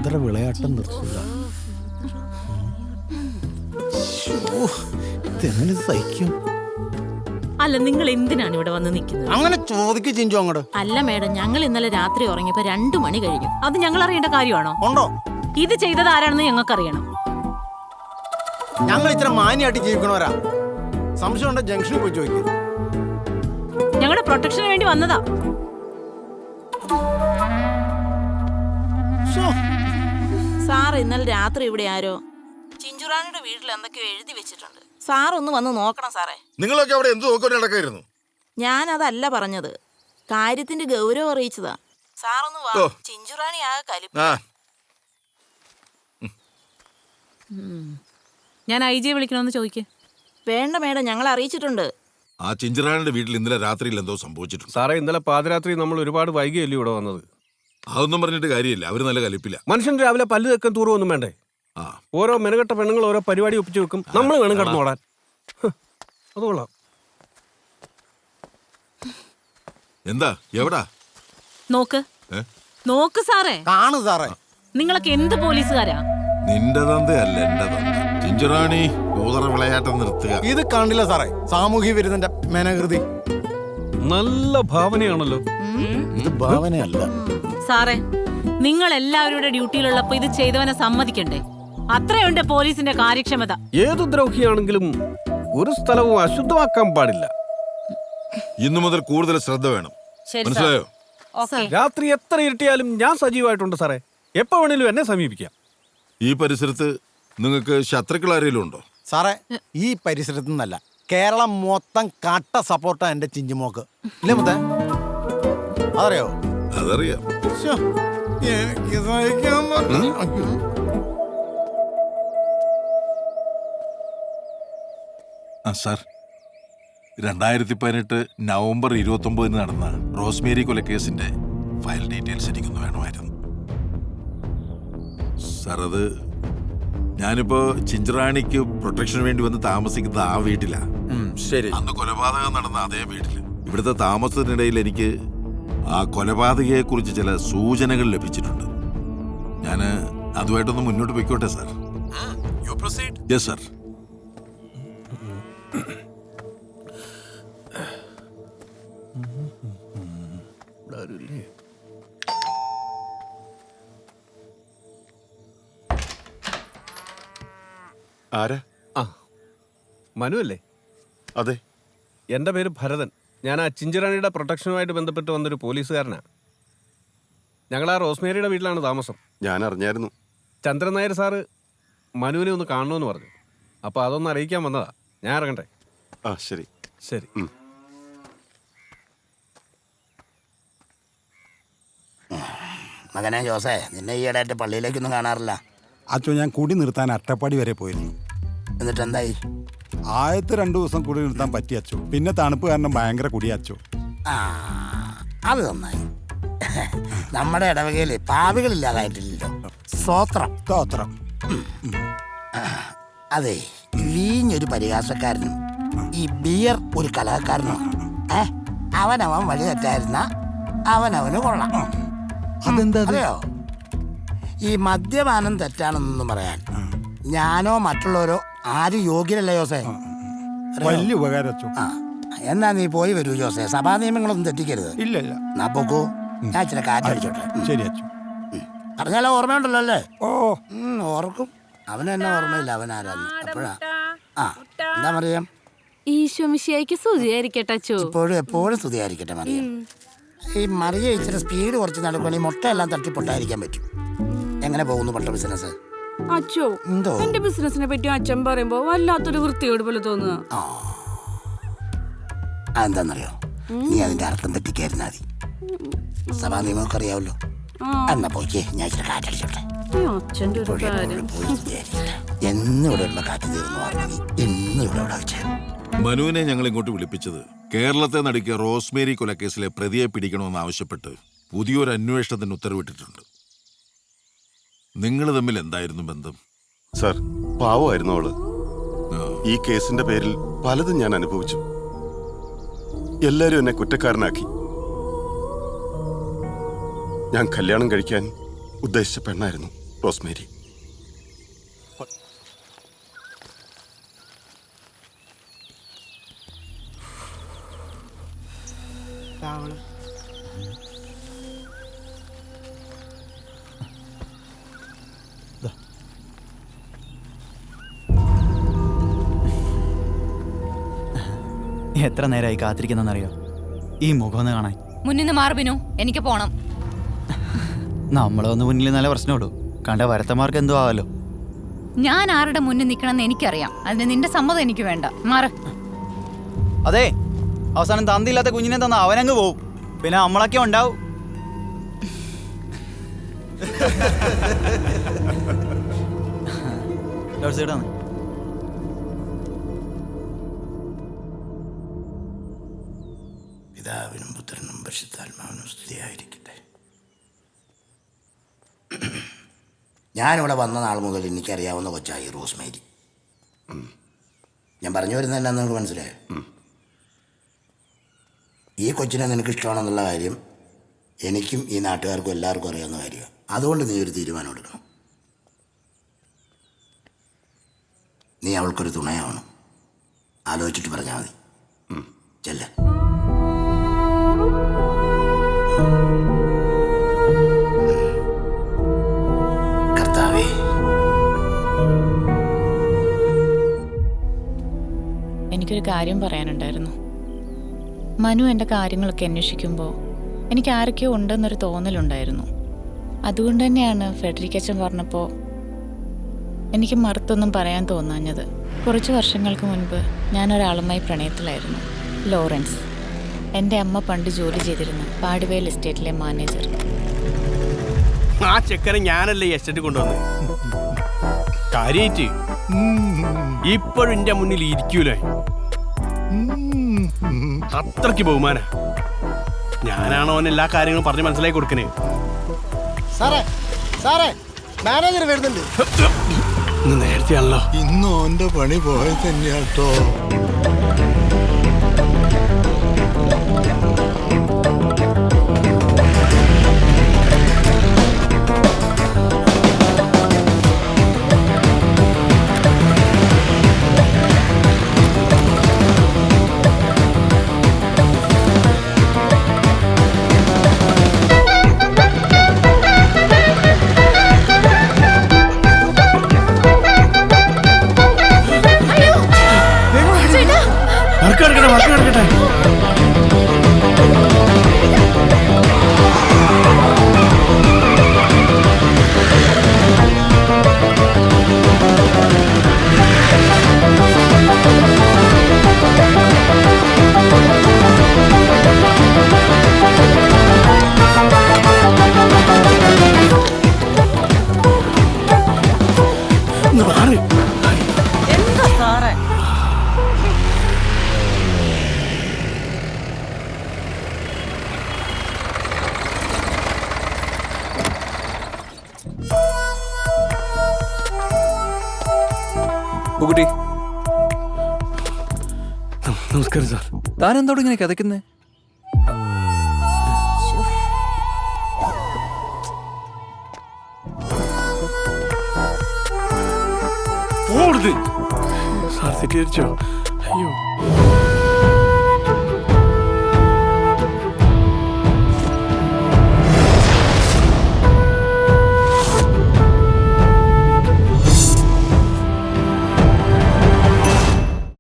കൂതറ വിളയാട്ടം നിർത്തുക. ഇതെങ്ങനെ സഹിക്കും? അല്ല, നിങ്ങൾ എന്തിനാണ് ഇവിടെ വന്ന് നിൽക്കുന്നത്? അങ്ങനെ ചോദിക്ക് ചിഞ്ചു അങ്ങോട്ട്. അല്ല മേഡം, ഞങ്ങൾ ഇന്നലെ രാത്രി ഉറങ്ങിയപ്പോ 2 മണി കഴിഞ്ഞു. അത് ഞങ്ങൾ അറിയേണ്ട കാര്യമാണോ? ഉണ്ടോ? ഇത് ചെയ്തത് ആരാണെന്ന് ഞങ്ങൾക്ക് അറിയണം. ഞങ്ങൾ ഇത്ര മാന്യമായിട്ട് ജീവിക്കണവരാ. സംശയം ഉണ്ടോ ജംഗ്ഷനിൽ പോയി ചോദിക്കും. ഞങ്ങളുടെ പ്രൊട്ടക്ഷന് വേണ്ടി വന്നതാ. സാർ, ഇന്നലെ രാത്രി ഇവിടെ ആരോ ചിഞ്ചുറാണിയുടെ വീട്ടിൽ എന്തൊക്കെയോ എഴുതി വെച്ചിട്ടുണ്ട്. സാർ ഒന്ന് വന്ന് നോക്കണം സാറേ. നിങ്ങളൊക്കെ അവിടെ എന്ത് നോക്കാൻ നടക്കായിരുന്നു? ഞാനതല്ല പറഞ്ഞത്, കാര്യത്തിന്റെ ഗൗരവം അറിയിച്ചതാ. സാറൊന്ന് വാ, ചിഞ്ചുറാണി ആകെ കലിപ്പ്. ഞാൻ IJ വിളിക്കണമെന്ന് ചോദിക്കേ. വേണ്ട മേഡം, ഞങ്ങൾ അറിയിച്ചിട്ടുണ്ട്. ആ ചിഞ്ചറാണിയുടെ വീട്ടിൽ ഇന്നലെ രാത്രിയിൽ എന്തോ സംഭവിച്ചിട്ടുണ്ട്. സാറേ, ഇന്നലെ പാതിരാത്രി നമ്മൾ ഒരുപാട് വൈകിയല്ലേ ഇവിടെ വന്നത്. അതൊന്നും പറഞ്ഞിട്ട് കാര്യമില്ല, അവര് നല്ല കലിപ്പില്ല. മനുഷ്യൻ രാവിലെ പല്ല് തെക്കാൻ തൂറുമൊന്നും വേണ്ടേ? ഓരോ മെനകെട്ട പെണ്ണുങ്ങൾ ഓരോ പരിപാടി ഒപ്പിച്ചു വെക്കും. നമ്മൾ വേണം കിടന്നോടാൻ. അത് കൊള്ളാം. എന്താ എവിടാ? നോക്ക് നോക്ക് സാറേ. കാണു സാറേ. നിങ്ങളൊക്കെ എന്ത് പോലീസുകാരാ? നിന്റെ തന്തയല്ല എന്റെ തന്ത. ചിഞ്ചറാണി കൂതറ വിളയാട്ടം നിർത്തുക. ഇത് കാണില്ല സാറേ, സാമൂഹ്യ വിരുദ്ധന്റെ മേനകൃതി. നല്ല ഭാവനയാണല്ലോ. ഇത് ഭാവനയല്ല സാറേ. നിങ്ങൾ എല്ലാവരുടെ ഡ്യൂട്ടിയിലുള്ളപ്പോ ഇത് ചെയ്തവനെ സമ്മതിക്കണ്ടേ? അത്രയുണ്ട് പോലീസിന്റെ കാര്യക്ഷമത. ഏതു ദ്രോഹിയാണെങ്കിലും ഒരു സ്ഥലവും അശുദ്ധമാക്കാൻ പാടില്ല. ഇന്നു മുതൽ കൂടുതൽ ശ്രദ്ധ വേണം, മനസ്സിലായോ? രാത്രി എത്ര ഇരുട്ടിയാലും ഞാൻ സജീവമായിട്ടുണ്ട് സാറേ. എപ്പോ വേണേലും എന്നെ സമീപിക്കാം. ഈ പരിസരത്ത് നിങ്ങൾക്ക് ശത്രുക്കൾ ആരെങ്കിലും ഉണ്ടോ? സാറേ, ഈ പരിസരത്തു നിന്നല്ല, കേരളം മൊത്തം കട്ട സപ്പോർട്ടാ എന്റെ ചിഞ്ചുമോക്ക്. ഇല്ലേ മുത്തേ? അതറിയോ? അതറിയാം. എനിക്ക് സഹിക്കാൻ പറ്റില്ല. സാർ, 2018 നവംബർ 29 നടന്ന റോസ്മേരി കൊലക്കേസിന്റെ ഫയൽ ഡീറ്റെയിൽസ് എനിക്കൊന്ന് വേണമായിരുന്നു സാർ. അത് ഞാനിപ്പോ ചിഞ്ചറാണിക്ക് പ്രൊട്ടക്ഷന് വേണ്ടി വന്ന് താമസിക്കുന്നത് ആ വീട്ടിലാ. ശരി. അന്ന് കൊലപാതകം നടന്ന അതേ വീട്ടില്. ഇവിടുത്തെ താമസത്തിനിടയിൽ എനിക്ക് ആ കൊലപാതകയെ കുറിച്ച് ചില സൂചനകൾ ലഭിച്ചിട്ടുണ്ട്. ഞാൻ അതുമായിട്ടൊന്ന് മുന്നോട്ട് പോയിക്കോട്ടെ സാർ? Yes sir. ആരാ? മനു അല്ലേ? അതെ. എൻ്റെ പേര് ഭരതൻ. ഞാൻ ആ ചിഞ്ചറാണിയുടെ പ്രൊട്ടക്ഷനുമായിട്ട് ബന്ധപ്പെട്ട് വന്നൊരു പോലീസുകാരനാണ്. ഞങ്ങൾ ആ റോസ്മേരിയുടെ വീട്ടിലാണ് താമസം. ഞാൻ അറിഞ്ഞായിരുന്നു. ചന്ദ്രൻ നായർ സാറ് മനുവിനെ ഒന്ന് കാണണമെന്ന് പറഞ്ഞു. അപ്പോൾ അതൊന്ന് അറിയിക്കാൻ വന്നതാ. ഞാൻ ഇറങ്ങട്ടെ? ആ ശരി ശരി. മകനെ ജോസേ, നിന്നെ ഈയിടെയായിട്ട് പള്ളിയിലേക്കൊന്നും കാണാറില്ല. അച്ചോ, ഞാൻ കുടി നിർത്താൻ അട്ടപ്പാടി വരെ പോയിരുന്നു. എന്നിട്ട് എന്തായി? ആദ്യത്തെ 2 ദിവസം കുടി നിർത്താൻ പറ്റി അച്ചോ. പിന്നെ തണുപ്പ് കാരണം ഭയങ്കര കുടിയച്ചോ. ആ, അത് നന്നായി. നമ്മുടെ ഇടവകയിൽ പാവികളില്ലാതായിട്ടില്ലല്ലോ. സ്തോത്രം. സ്തോത്രം. അതെ, വീഞ്ഞൊരു പരിഹാസക്കാരനും ഈ ബിയർ ഒരു കലാകാരനും. അവനവൻ വഴി തെറ്റായിരുന്ന അവനവന് കൊള്ളാം. അതെന്താ? അറിയോ, ഈ മദ്യപാനം തെറ്റാണെന്നൊന്നും പറയാൻ ഞാനോ മറ്റുള്ളവരോ ആരും യോഗ്യരല്ല ജോസേ. വലിയ ഉപകാരം അച്ചോ. എന്നാ നീ പോയി വരൂ ജോസേ. സഭാ നിയമങ്ങളൊന്നും തെറ്റിക്കരുത്. ഇല്ല ഇല്ല. എന്നാ പോക്കൂ, ഞാൻ ഇച്ചിരി കാറ്റടിച്ചോട്ടെ. ശരി അച്ചോ. പറഞ്ഞാലോ ഓർമ്മയുണ്ടല്ലോ അല്ലേ? ഓ, ഓർക്കും. അവന് എന്നെ ഓർമ്മയില്ല, അവൻ ആരാന്ന്. അപ്പോഴാ എന്താ മറിയാം? ഈശോമിശിഹായ്ക്ക് സ്തുതിയായിരിക്കട്ടെ അച്ചോ. ഇപ്പോഴും എപ്പോഴും സ്തുതിയായിരിക്കട്ടെ മറിയാം. ഈ മറിയ ഇച്ചിരി സ്പീഡ് കുറച്ച് നടക്കുകയാണെങ്കിൽ മുട്ടയെല്ലാം തട്ടിപ്പൊട്ടായിരിക്കാൻ പറ്റും. എങ്ങനെ പോകുന്നു പട്ട ബിസിനസ്? അച്ചോ, എന്തോ എന്റെ ബിസിനസിനെ പറ്റി അച്ഛൻ പറയുമ്പോ വല്ലാത്തൊരു വൃത്തിയോട് പോലെ തോന്നുക. അതെന്താന്നറിയോ, നീ അതിന്റെ അർത്ഥം തെറ്റിക്കായിരുന്നാ മതി. സഭാ നിയമമൊക്കെ അറിയാവല്ലോ. എന്നാ പോയിക്കേ, ഞാൻ ഇച്ചിരി കാറ്റടിച്ചോട്ടെ. അച്ഛൻ്റെ ഒരു കാര്യം. എന്നും ഇവിടെ ഉള്ള കാറ്റ് തീർന്നു പറഞ്ഞു. എന്നും ഇവിടെ വെച്ചേ. മനുവിനെ ഞങ്ങൾ ഇങ്ങോട്ട് വിളിപ്പിച്ചത് കേരളത്തെ നടുക്കിയ റോസ്മേരി കൊലക്കേസിലെ പ്രതിയെ പിടിക്കണമെന്ന് ആവശ്യപ്പെട്ട് പുതിയൊരു അന്വേഷണത്തിന് ഉത്തരവിട്ടിട്ടുണ്ട്. നിങ്ങൾ തമ്മിൽ എന്തായിരുന്നു ബന്ധം? സാർ, പാവമായിരുന്നു അവള്. ഈ കേസിന്റെ പേരിൽ പലതും ഞാൻ അനുഭവിച്ചു. എല്ലാരും എന്നെ കുറ്റക്കാരനാക്കി. ഞാൻ കല്യാണം കഴിക്കാൻ ഉദ്ദേശിച്ച പെണ്ണായിരുന്നു. റോസ്മേരി. എത്ര നേരമായി കാത്തിരിക്കുന്നറിയോ ഈ മുഖം ഒന്ന് കാണാൻ? മുന്നിന്ന് മാർബിനു, എനിക്ക് പോണം. നമ്മളൊന്ന് മുന്നിൽ നല്ല പ്രശ്നമുള്ളൂ. കണ്ട വരത്തമാർക്ക് എന്തോ ആവല്ലോ. ഞാൻ ആരുടെ മുന്നിൽ നിൽക്കണമെന്ന് എനിക്കറിയാം. അതിന് നിന്റെ സമ്മതം എനിക്ക് വേണ്ട. മാറ്. അതെ, അവസാനം തന്തിയില്ലാത്ത കുഞ്ഞിനെ തന്ന അവനങ്ങ് പോവും. പിന്നെ നമ്മളൊക്കെ ഉണ്ടാവും. പിതാവിനും പുത്രനും പരിശുദ്ധാത്മാവിനും സ്തുതിയായിരിക്കട്ടെ. ഞാനിവിടെ വന്ന നാൾ മുതൽ എനിക്കറിയാവുന്ന കൊച്ചായി റോസ്മേരി. ഞാൻ പറഞ്ഞു വരുന്നത് എന്നാന്ന് നിങ്ങൾക്ക് മനസ്സിലായോ? ഈ കൊച്ചിനെ നിനക്ക് ഇഷ്ടമാണെന്നുള്ള കാര്യം എനിക്കും ഈ നാട്ടുകാർക്കും എല്ലാവർക്കും അറിയാവുന്ന കാര്യമാണ്. അതുകൊണ്ട് നീ ഒരു തീരുമാനം എടുക്കണം. നീ അവൾക്കൊരു തുണയാവണം. ആലോചിച്ചിട്ട് പറഞ്ഞാൽ മതി. ചെല്ല. കർത്താവേ, എനിക്കൊരു കാര്യം പറയാനുണ്ടായിരുന്നു. മനു എൻ്റെ കാര്യങ്ങളൊക്കെ അന്വേഷിക്കുമ്പോൾ എനിക്ക് ആരൊക്കെയോ ഉണ്ടെന്നൊരു തോന്നലുണ്ടായിരുന്നു. അതുകൊണ്ട് തന്നെയാണ് ഫെഡറിക് അച്ഛൻ പറഞ്ഞപ്പോൾ എനിക്ക് മറുത്തൊന്നും പറയാൻ തോന്നാഞ്ഞത്. കുറച്ച് വർഷങ്ങൾക്ക് മുൻപ് ഞാനൊരാളുമായി പ്രണയത്തിലായിരുന്നു. ലോറൻസ്. എൻ്റെ അമ്മ പണ്ട് ജോലി ചെയ്തിരുന്ന പാടുവേൽ എസ്റ്റേറ്റിലെ മാനേജർ. ആ ചെക്കനെ ഞാനല്ലേ എസ്റ്റേറ്റ് കൊണ്ടുവന്നത്. കാര്യായിട്ട് ഇപ്പോഴും എന്റെ മുന്നിൽ ഇരിക്കൂലേ, അത്രയ്ക്ക് ബഹുമാന. ഞാനാണോ അവൻ എല്ലാ കാര്യങ്ങളും പറഞ്ഞ് മനസ്സിലാക്കി കൊടുക്കണേ. സാറേ സാറേ, മാനേജർ വരുന്നുണ്ട്. നേരത്തെയാണല്ലോ. ഇന്ന് ഓന്റെ പണി പോയത് തന്നെയാട്ടോ. നമസ്കാരം സാർ. താൻ എന്തോട് ഇങ്ങനെ കഥക്കുന്നേ? സാർ തെറ്റിദ്ധരിച്ചോ? അയ്യോ.